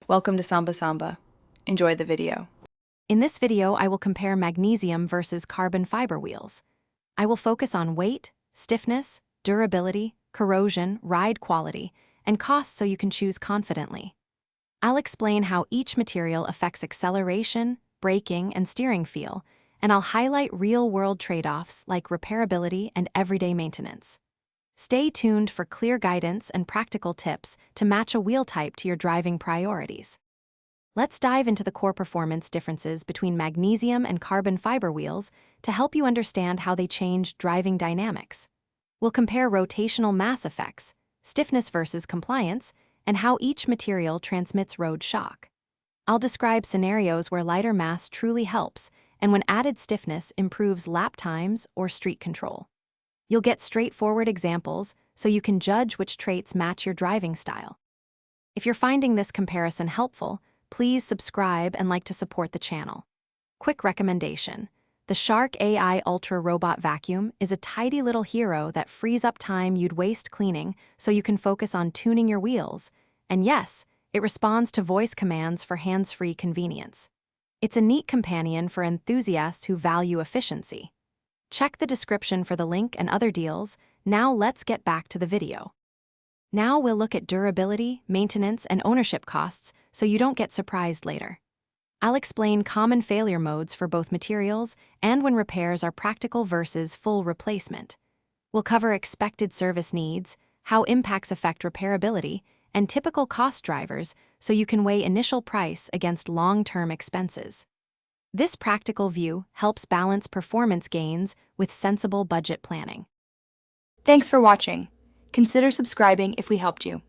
Welcome to Samba Samba. Enjoy the video. In this video, I will compare magnesium versus carbon fiber wheels. I will focus on weight, stiffness, durability, corrosion, ride quality, and cost so you can choose confidently. I'll explain how each material affects acceleration, braking, and steering feel, and I'll highlight real-world trade-offs like repairability and everyday maintenance. Stay tuned for clear guidance and practical tips to match a wheel type to your driving priorities. Let's dive into the core performance differences between magnesium and carbon fiber wheels to help you understand how they change driving dynamics. We'll compare rotational mass effects, stiffness versus compliance, and how each material transmits road shock. I'll describe scenarios where lighter mass truly helps and when added stiffness improves lap times or street control. You'll get straightforward examples so you can judge which traits match your driving style. If you're finding this comparison helpful, please subscribe and like to support the channel. Quick recommendation: the Shark AI Ultra Robot Vacuum is a tidy little hero that frees up time you'd waste cleaning so you can focus on tuning your wheels. And yes, it responds to voice commands for hands-free convenience. It's a neat companion for enthusiasts who value efficiency. Check the description for the link and other deals. Now let's get back to the video. Now we'll look at durability, maintenance, and ownership costs so you don't get surprised later. I'll explain common failure modes for both materials and when repairs are practical versus full replacement. We'll cover expected service needs, how impacts affect repairability, and typical cost drivers so you can weigh initial price against long-term expenses. This practical view helps balance performance gains with sensible budget planning. Thanks for watching. Consider subscribing if we helped you.